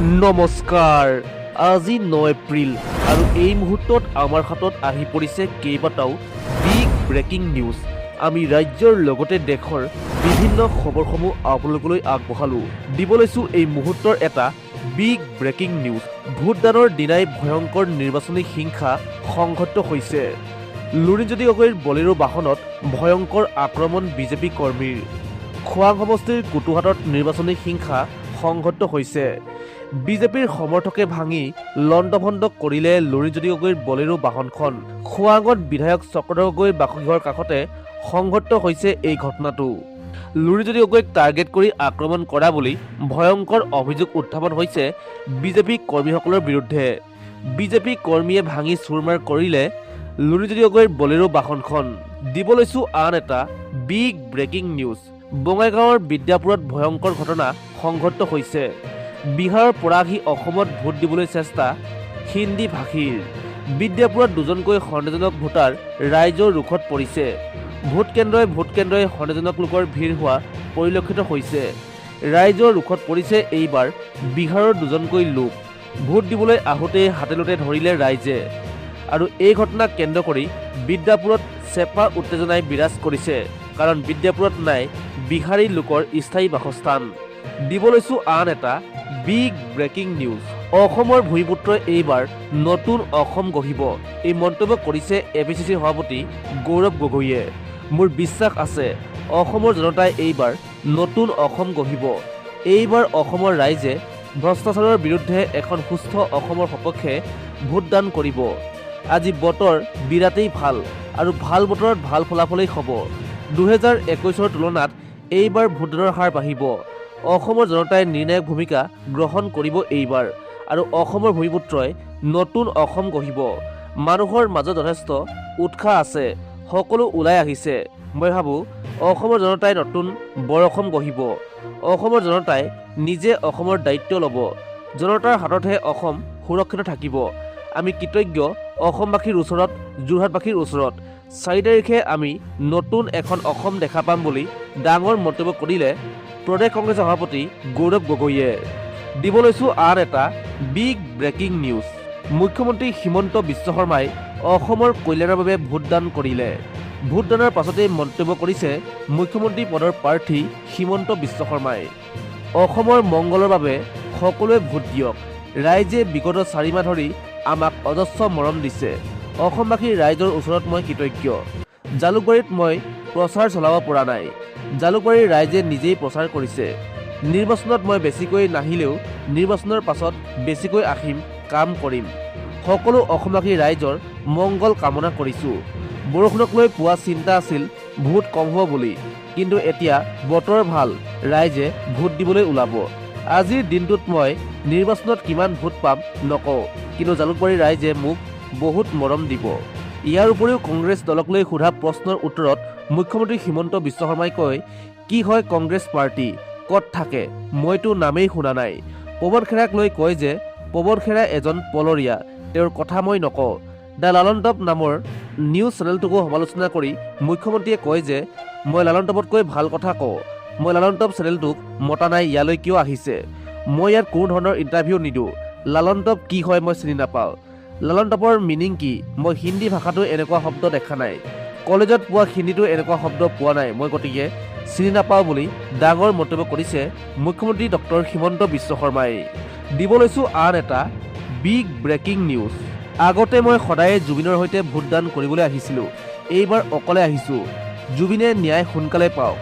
নমস্কাৰ আজি 9 এপ্ৰিল আৰু এই মুহূৰ্তত আমাৰ হাতত আহি পৰিছে কেইবাটাও বিগ ব্ৰেকিং নিউজ। আমি ৰাজ্যৰ লগতে দেশৰ বিভিন্ন খবৰসমূহ আপোনালোকলৈ আগবঢ়ালোঁ। দিব লৈছোঁ এই মুহূৰ্তৰ এটা বিগ ব্ৰেকিং নিউজ। ভোটদানৰ দিনাই ভয়ংকৰ নিৰ্বাচনী হিংসা সংঘটিত হৈছে। লুৰিণজ্যোতি গগৈৰ বলেৰো বাহনত ভয়ংকৰ আক্ৰমণ বিজেপি কৰ্মীৰ। খোৱাং সমষ্টিৰ কুটুহাটত নিৰ্বাচনী হিংসা সংঘটিত হৈছে। বিজেপিৰ সমৰ্থকে ভাঙি লণ্ডভণ্ড কৰিলে লুৰিণজ্যোতি গগৈৰ বলেৰো বাহনখন। খোৱাঙত বিধায়ক চক্ৰধৰ গগৈৰ বাসগৃহৰ কাষতে সংঘটিত হৈছে এই ঘটনাটো। লুৰিণজ্যোতি গগৈক টাৰ্গেট কৰি আক্ৰমণ কৰা বুলি ভয়ংকৰ অভিযোগ উত্থাপন হৈছে বিজেপি কৰ্মীসকলৰ বিৰুদ্ধে। বিজেপি কৰ্মীয়ে ভাঙি চুৰমাৰ কৰিলে লুৰিণজ্যোতি গগৈৰ বলেৰো বাহনখন। দিব লৈছোঁ আন এটা বিগ ব্ৰেকিং নিউজ। বঙাইগাঁৱৰ বিদ্যাপুৰত ভয়ংকৰ ঘটনা সংঘটিত হৈছে। বিহাৰৰ পৰা আহি অসমত ভোট দিবলৈ চেষ্টা হিন্দী ভাষীৰ। বিদ্যাপুৰত দুজনকৈ সন্দেহজনক ভোটাৰ ৰাইজৰ ৰোষত পৰিছে। ভোট কেন্দ্ৰই সন্দেহজনক লোকৰ ভিৰ হোৱা পৰিলক্ষিত হৈছে। ৰাইজৰ ৰোষত পৰিছে এইবাৰ বিহাৰৰ দুজনকৈ লোক। ভোট দিবলৈ আহোঁতেই হাতেলোতে ধৰিলে ৰাইজে। আৰু এই ঘটনাক কেন্দ্ৰ কৰি বিদ্যাপুৰত চেপা উত্তেজনাই বিৰাজ কৰিছে, কাৰণ বিদ্যাপুৰত নাই বিহাৰী লোকৰ স্থায়ী বাসস্থান। দিব লৈছোঁ আন এটা বিগ ব্ৰেকিং নিউজ। অসমৰ ভূমিপুত্ৰই এইবাৰ নতুন অসম গঢ়িব, এই মন্তব্য কৰিছে APCCৰ সভাপতি গৌৰৱ গগৈয়ে। মোৰ বিশ্বাস আছে অসমৰ জনতাই এইবাৰ নতুন অসম গঢ়িব। এইবাৰ অসমৰ ৰাইজে ভ্ৰষ্টাচাৰৰ বিৰুদ্ধে এখন সুস্থ অসমৰ সপক্ষে ভোটদান কৰিব। আজি বতৰ বিৰাটেই ভাল, আৰু ভাল বতৰত ভাল ফলাফলেই হ'ব। 2021ৰ তুলনাত এইবাৰ ভোটদানৰ হাৰ বাঢ়িব। অসমৰ জনতাই নিৰ্ণায়ক ভূমিকা গ্ৰহণ কৰিব এইবাৰ, আৰু অসমৰ ভূমিপুত্ৰই নতুন অসম গঢ়িব। মানুহৰ মাজত যথেষ্ট উৎসাহ আছে, সকলো ওলাই আহিছে। মই ভাবোঁ অসমৰ জনতাই নতুন বৰ অসম গঢ়িব। অসমৰ জনতাই নিজে অসমৰ দায়িত্ব ল'ব। জনতাৰ হাততহে অসম সুৰক্ষিত থাকিব। আমি কৃতজ্ঞ অসমবাসীৰ ওচৰত, যোৰহাটবাসীৰ ওচৰত। 4 তাৰিখে আমি নতুন এখন অসম দেখা পাম বুলি ডাঙৰ মন্তব্য কৰিলে প্ৰদেশ কংগ্ৰেছ সভাপতি গৌৰৱ গগৈয়ে। দিব লৈছোঁ আন এটা বিগ ব্ৰেকিং নিউজ। মুখ্যমন্ত্ৰী হিমন্ত বিশ্ব শৰ্মাই অসমৰ কল্যাণৰ বাবে ভোটদান কৰিলে। ভোটদানৰ পাছতেই মন্তব্য কৰিছে মুখ্যমন্ত্ৰী পদৰ প্ৰাৰ্থী হিমন্ত বিশ্ব শৰ্মাই। অসমৰ মংগলৰ বাবে সকলোৱে ভোট দিয়ক। ৰাইজে বিগত 4 মাহ ধৰি আমাক অজস্ৰ মৰম দিছে। অসমবাসীৰ ৰাইজৰ ওচৰত মই কৃতজ্ঞ। জালুকবাৰীত মই প্ৰচাৰ চলাব পৰা নাই। জালুকবাৰীৰ ৰাইজে নিজেই প্ৰচাৰ কৰিছে। নিৰ্বাচনত মই বেছিকৈ নাহিলেও নিৰ্বাচনৰ পাছত বেছিকৈ আহিম, কাম কৰিম। সকলো অসমবাসী ৰাইজৰ মংগল কামনা কৰিছোঁ। বৰষুণক লৈ পোৱা চিন্তা আছিল ভোট কম হ'ব বুলি, কিন্তু এতিয়া বতৰ ভাল, ৰাইজে ভোট দিবলৈ ওলাব। আজিৰ দিনটোত মই নিৰ্বাচনত কিমান ভোট পাম নকওঁ, কিন্তু জালুকবাৰীৰ ৰাইজে মোক বহুত মৰম দিব। ইয়াৰ উপৰিও কংগ্ৰেছ দলক লৈ সোধা প্ৰশ্নৰ উত্তৰত মুখ্যমন্ত্ৰী হিমন্ত বিশ্ব শৰ্মাই কয়, কি হয় কংগ্ৰেছ পাৰ্টি, ক'ত থাকে, মইতো নামেই শুনা নাই। পৱন খেৰাক লৈ কয় যে পৱন খেৰা এজন পলৰীয়া, তেওঁৰ কথা মই নকওঁ। দ্য লালন টপ নামৰ নিউজ চেনেলটোকো সমালোচনা কৰি মুখ্যমন্ত্ৰীয়ে কয় যে মই লালন টপতকৈ ভাল কথা কওঁ। মই লালন টপ চেনেলটোক মতা নাই, ইয়ালৈ কিয় আহিছে? মই ইয়াত কোনো ধৰণৰ ইণ্টাৰভিউ নিদিওঁ। লালন টপ কি হয় মই চিনি নাপাওঁ। লালন টপৰ মিনিং কি মই হিন্দী ভাষাটো এনেকুৱা শব্দ দেখা নাই। কলেজত পোৱা হিন্দীটো এনেকুৱা শব্দ পোৱা নাই, মই গতিকে চিনি নাপাওঁ বুলি ডাঙৰ মন্তব্য কৰিছে মুখ্যমন্ত্ৰী ডক্টৰ হিমন্ত বিশ্ব শৰ্মাই। দিব লৈছোঁ আন এটা বিগ ব্ৰেকিং নিউজ। আগতে মই সদায়ে জুবিনৰ সৈতে ভোটদান কৰিবলৈ আহিছিলোঁ, এইবাৰ অকলে আহিছোঁ। জুবিনে ন্যায় সোনকালে পাওক,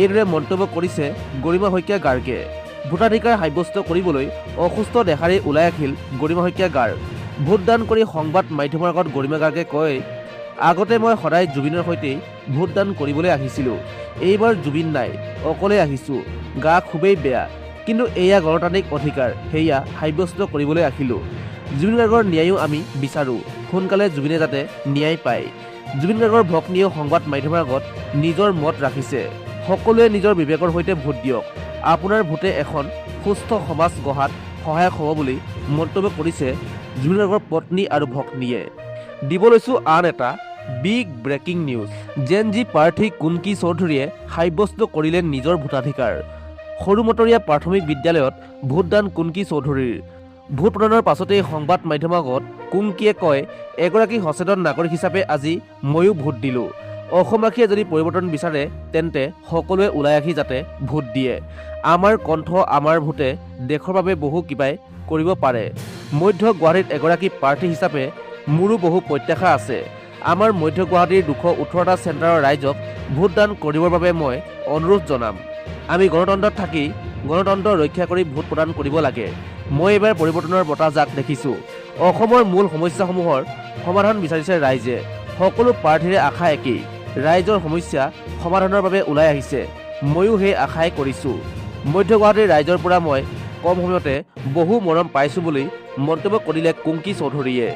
এইদৰে মন্তব্য কৰিছে গৰিমা শইকীয়া গাৰ্গে। ভোটাধিকাৰ সাব্যস্ত কৰিবলৈ অসুস্থ দেখাৰে ওলাই আহিল গৰিমা শইকীয়া গাৰ্গ। ভোটদান কৰি সংবাদ মাধ্যমৰ আগত গৰিমা গাৰ্গে কয়, আগতে মই সদায় জুবিনৰ সৈতেই ভোটদান কৰিবলৈ আহিছিলোঁ, এইবাৰ জুবিন নাই, অকলে আহিছোঁ। গা খুবেই বেয়া, কিন্তু এয়া গণতান্ত্ৰিক অধিকাৰ, সেয়া সাব্যস্ত কৰিবলৈ আহিলোঁ। জুবিন গাৰ্গৰ ন্যায়ো আমি বিচাৰোঁ, সোনকালে জুবিনে যাতে ন্যায় পায়। জুবিন গাৰ্গৰ ভগ্নীয়েও সংবাদ মাধ্যমৰ আগত নিজৰ মত ৰাখিছে। সকলোৱে নিজৰ বিবেকৰ সৈতে ভোট দিয়ক। আপোনাৰ ভোটে এখন সুস্থ সমাজ গঢ়াত সহায়ক হ'ব বুলি মন্তব্য কৰিছে জুবিন গাৰ্গৰ পত্নী আৰু ভগ্নীয়ে। দিব লৈছোঁ আন এটা বিগ ব্ৰেকিং নিউজ। জেন জি প্ৰাৰ্থী কুনকি চৌধুৰীয়ে সাব্যস্ত কৰিলে নিজৰ ভোটাধিকাৰ। সৰুমতৰীয়া প্ৰাথমিক বিদ্যালয়ত ভোটদান কুংকি চৌধুৰীৰ। ভোট প্ৰদানৰ পাছতেই সংবাদ মাধ্যমৰ আগত কুংকিয়ে কয়, এগৰাকী সচেতন নাগৰিক হিচাপে আজি ময়ো ভোট দিলোঁ। অসমবাসীয়ে যদি পৰিৱৰ্তন বিচাৰে তেন্তে সকলোৱে ওলাই আহি যাতে ভোট দিয়ে। আমাৰ কণ্ঠ আমাৰ ভোটে দেশৰ বাবে বহু কিবাই কৰিব পাৰে। মধ্য গুৱাহাটীত এগৰাকী প্ৰাৰ্থী হিচাপে মোৰো বহু প্ৰত্যাশা আছে। আমাৰ মধ্য গুৱাহাটীৰ 218টা চেণ্টাৰৰ ৰাইজক ভোটদান কৰিবৰ বাবে মই অনুৰোধ জনাম। আমি গণতন্ত্ৰত থাকি গণতন্ত্ৰ ৰক্ষা কৰি ভোট প্ৰদান কৰিব লাগে। মই এইবাৰ পৰিৱৰ্তনৰ বতাহজাক দেখিছোঁ। অসমৰ মূল সমস্যাসমূহৰ সমাধান বিচাৰিছে ৰাইজে। সকলো প্ৰাৰ্থীৰে আশা একেই, ৰাইজৰ সমস্যা সমাধানৰ বাবে ওলাই আহিছে। ময়ো সেই আশাই কৰিছোঁ। মধ্য গুৱাহাটীৰ ৰাইজৰ পৰা মই কম সময়তে বহু মৰম পাইছোঁ বুলি মন্তব্য কৰিলে কুংকি চৌধুৰীয়ে।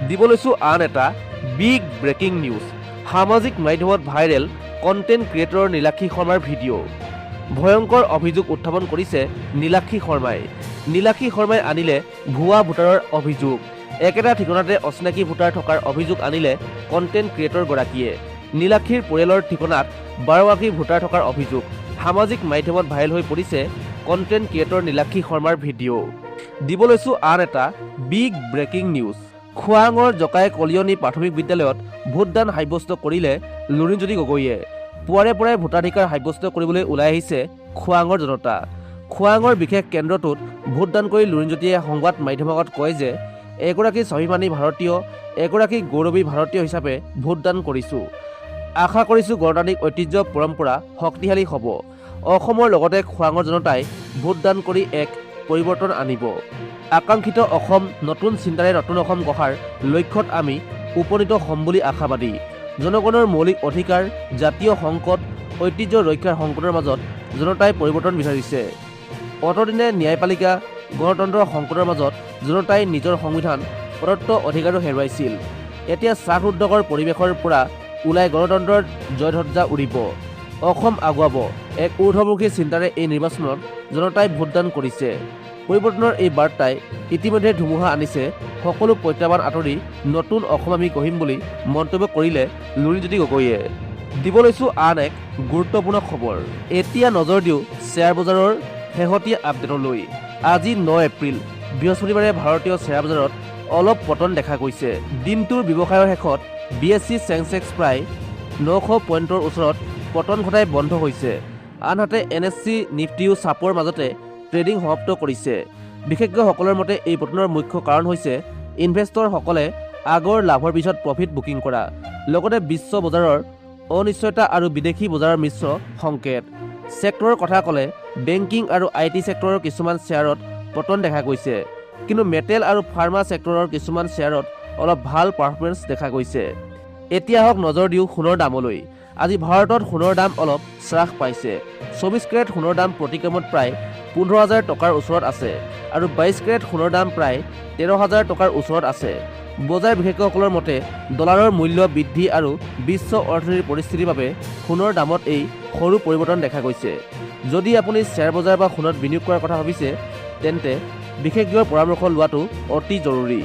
দিব লৈছোঁ আন এটা বিগ ব্ৰেকিং নিউজ। সামাজিক মাধ্যমত ভাইৰেল কণ্টেণ্ট ক্ৰিয়েটৰ নীলাক্ষী শৰ্মাৰ ভিডিঅ'। ভয়ংকৰ অভিযোগ উত্থাপন কৰিছে নীলাক্ষী শৰ্মাই। নীলাক্ষী শৰ্মাই আনিলে ভুৱা ভোটাৰৰ অভিযোগ। একেটা ঠিকনাতে অচিনাকি ভোটাৰ থকাৰ অভিযোগ আনিলে কণ্টেণ্ট ক্ৰিয়েটৰগৰাকীয়ে। নীলাক্ষীৰ পৰিয়ালৰ ঠিকনাত 12গৰাকী ভোটাৰ থকাৰ অভিযোগ। সামাজিক মাধ্যমত ভাইৰেল হৈ পৰিছে কণ্টেণ্ট ক্ৰিয়েটৰ নীলাক্ষী শৰ্মাৰ ভিডিঅ'। দিব লৈছোঁ আন এটা বিগ ব্ৰেকিং নিউজ। খোৱাঙৰ জকাই কলিয়নী প্ৰাথমিক বিদ্যালয়ত ভোটদান সাব্যস্ত কৰিলে লুৰিণজ্যোতি গগৈয়ে। পুৱাৰে পৰাই ভোটাধিকাৰ সাব্যস্ত কৰিবলৈ ওলাই আহিছে খোৱাঙৰ জনতা। খোৱাঙৰ বিশেষ কেন্দ্ৰটোত ভোটদান কৰি লুৰিণজ্যোতিয়ে সংবাদ মাধ্যমৰ আগত কয় যে, এগৰাকী স্বাভিমানী ভাৰতীয়, এগৰাকী গৌৰৱী ভাৰতীয় হিচাপে ভোটদান কৰিছোঁ। আশা কৰিছোঁ গণতান্ত্ৰিক ঐতিহ্য পৰম্পৰা শক্তিশালী হ'ব। অসমৰ লগতে খোৱাঙৰ জনতাই ভোটদান কৰি এক পৰিৱৰ্তন আনিব। আকাংক্ষিত অসম, নতুন চিন্তাৰে নতুন অসম গঢ়াৰ লক্ষ্যত আমি উপনীত হ'ম বুলি আশাবাদী। জনগণৰ মৌলিক অধিকাৰ, জাতীয় সংকট, ঐতিহ্য ৰক্ষাৰ সংকটৰ মাজত জনতাই পৰিৱৰ্তন বিচাৰিছে। অতদিনে ন্যায়পালিকা, গণতন্ত্ৰৰ সংকটৰ মাজত জনতাই নিজৰ সংবিধান প্ৰদত্ত অধিকাৰো হেৰুৱাইছিল। এতিয়া শ্বাস উদ্যোগৰ পৰিৱেশৰ পৰা ওলাই গণতন্ত্ৰৰ জয়ধ্বজা উৰিব। অসম আগুৱাব। এক ঊৰ্ধ্বমুখী চিন্তাৰে এই নিৰ্বাচনত জনতাই ভোটদান কৰিছে। পৰিৱৰ্তনৰ এই বাৰ্তাই ইতিমধ্যে ধুমুহা আনিছে। সকলো প্ৰত্যাহ্বান আঁতৰি নতুন অসম আমি গঢ়িম বুলি মন্তব্য কৰিলে লুৰিণজ্যোতি গগৈয়ে। দিব লৈছোঁ আন এক গুৰুত্বপূৰ্ণ খবৰ। এতিয়া নজৰ দিওঁ শ্বেয়াৰ বজাৰৰ শেহতীয়া আপডেটলৈ। আজি 9 এপ্ৰিল বৃহস্পতিবাৰে ভাৰতীয় শ্বেয়াৰ বজাৰত অলপ পতন দেখা গৈছে। দিনটোৰ ব্যৱসায়ৰ শেষত BSE চেনচেক্স প্ৰায় 900 পইণ্টৰ ওচৰত পতন ঘটাই বন্ধ হৈছে। আনহাতে NSE নিফটিও চাপৰ মাজতে ট্ৰেডিং সমাপ্ত কৰিছে। বিশেষজ্ঞসকলৰ মতে এই পতনৰ মুখ্য কাৰণ হৈছে ইনভেষ্টৰসকলে আগৰ লাভৰ পিছত প্ৰফিট বুকিং কৰা, লগতে বিশ্ব বজাৰৰ অনিশ্চয়তা আৰু বিদেশী বজাৰৰ মিশ্ৰ সংকেত। ছেক্টৰৰ কথা ক'লে বেংকিং আৰু IT ছেক্টৰৰ কিছুমান শ্বেয়াৰত পতন দেখা গৈছে, কিন্তু মেটেল আৰু ফাৰ্মা ছেক্টৰৰ কিছুমান শ্বেয়াৰত অলপ ভাল পাৰফৰ্মেন্স দেখা গৈছে। এতিয়া হওক নজৰ দিওঁ সোণৰ দামলৈ। আজি ভাৰতত সোণৰ দাম অলপ হ্ৰাস পাইছে। 24 কেৰেট সোণৰ দাম প্ৰতি গ্ৰামত প্ৰায় 15,000 টকাৰ ওচৰত আছে আৰু 22 কেৰেট সোণৰ দাম প্ৰায় 13,000 টকাৰ ওচৰত আছে। বজাৰ বিশেষজ্ঞসকলৰ মতে ডলাৰৰ মূল্য বৃদ্ধি আৰু বিশ্ব অৰ্থনীতিৰ পৰিস্থিতিৰ বাবে সোণৰ দামত এই সৰু পৰিৱৰ্তন দেখা গৈছে। যদি আপুনি শ্বেয়াৰ বজাৰ বা সোণত বিনিয়োগ কৰাৰ কথা ভাবিছে তেন্তে বিশেষজ্ঞৰ পৰামৰ্শ লোৱাটো অতি জৰুৰী।